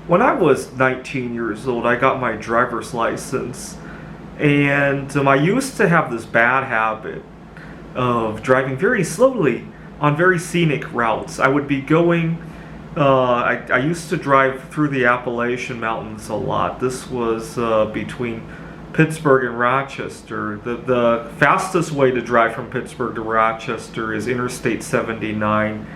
When I was 19 years old, I got my driver's license, and I used to have this bad habit of driving very slowly on very scenic routes. I would be going, I used to drive through the Appalachian Mountains a lot. This was between Pittsburgh and Rochester. The fastest way to drive from Pittsburgh to Rochester is Interstate 79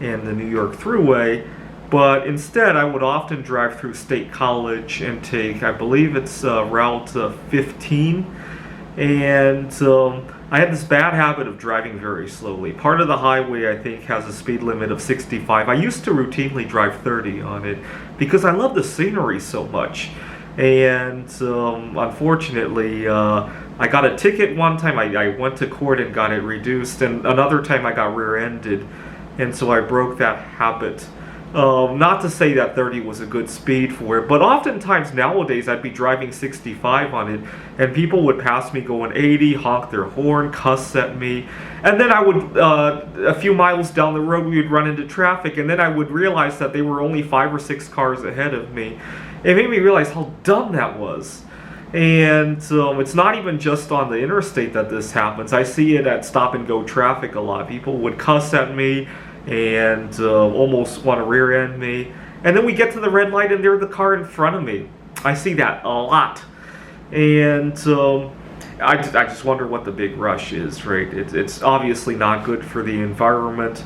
and the New York Thruway. But instead, I would often drive through State College and take, I believe it's Route 15. And I had this bad habit of driving very slowly. Part of the highway, I think, has a speed limit of 65. I used to routinely drive 30 on it because I love the scenery so much. And unfortunately, I got a ticket one time. I went to court and got it reduced. And another time I got rear-ended. And so I broke that habit. Not to say that 30 was a good speed for it, but oftentimes nowadays I'd be driving 65 on it, and people would pass me going 80, honk their horn, cuss at me, and then I would, a few miles down the road, we would run into traffic, and then I would realize that they were only 5 or 6 cars ahead of me. It made me realize how dumb that was. And it's not even just on the interstate that this happens. I see it at stop-and-go traffic a lot. People would cuss at me and almost want to rear end me. And then we get to the red light and they're the car in front of me. I see that a lot. And I just wonder what the big rush is, right? It's obviously not good for the environment.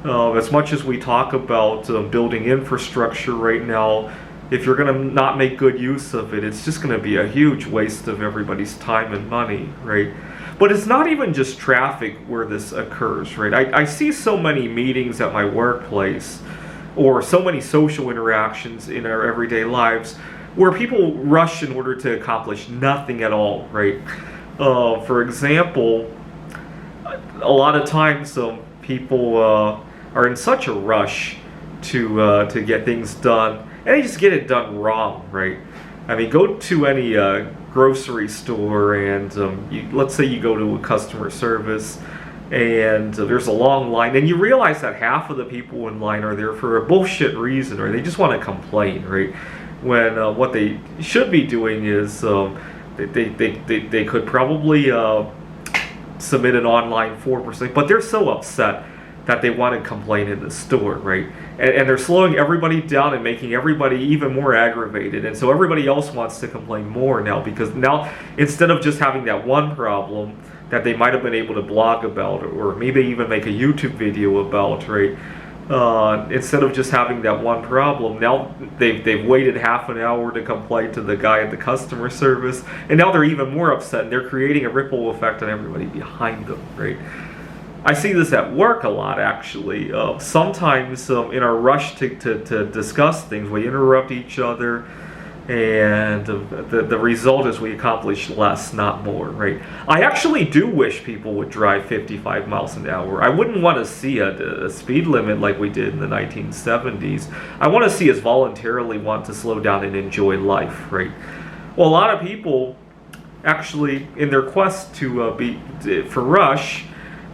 As much as we talk about building infrastructure right now, if you're going to not make good use of it, it's just going to be a huge waste of everybody's time and money, right? But it's not even just traffic where this occurs, right? I see so many meetings at my workplace or so many social interactions in our everyday lives where people rush in order to accomplish nothing at all, right? For example, a lot of times people are in such a rush to get things done, and they just get it done wrong, right? I mean, go to any grocery store and let's say you go to a customer service and there's a long line, and you realize that half of the people in line are there for a bullshit reason, or they just want to complain, right? When what they should be doing is they could probably submit an online form or something, but they're so upset that they want to complain in the store, right? And they're slowing everybody down and making everybody even more aggravated. And so everybody else wants to complain more now, because now instead of just having that one problem that they might have been able to blog about or maybe even make a YouTube video about, right? Instead of just having that one problem, now they've waited half an hour to complain to the guy at the customer service, and now they're even more upset, and they're creating a ripple effect on everybody behind them, right? I see this at work a lot, actually. Sometimes in our rush to discuss things, we interrupt each other, and the result is we accomplish less, not more, right? I actually do wish people would drive 55 miles an hour. I wouldn't want to see a speed limit like we did in the 1970s. I want to see us voluntarily want to slow down and enjoy life, right? Well, a lot of people actually, in their quest for rush,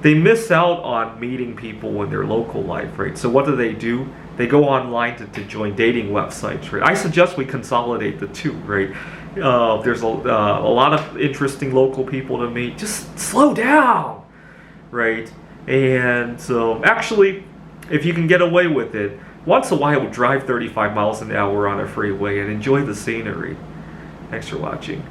they miss out on meeting people in their local life, right? So what do? They go online to join dating websites, right? I suggest we consolidate the two, right? There's a lot of interesting local people to meet. Just slow down, right? And actually, if you can get away with it, once in a while drive 35 miles an hour on a freeway and enjoy the scenery. Thanks for watching.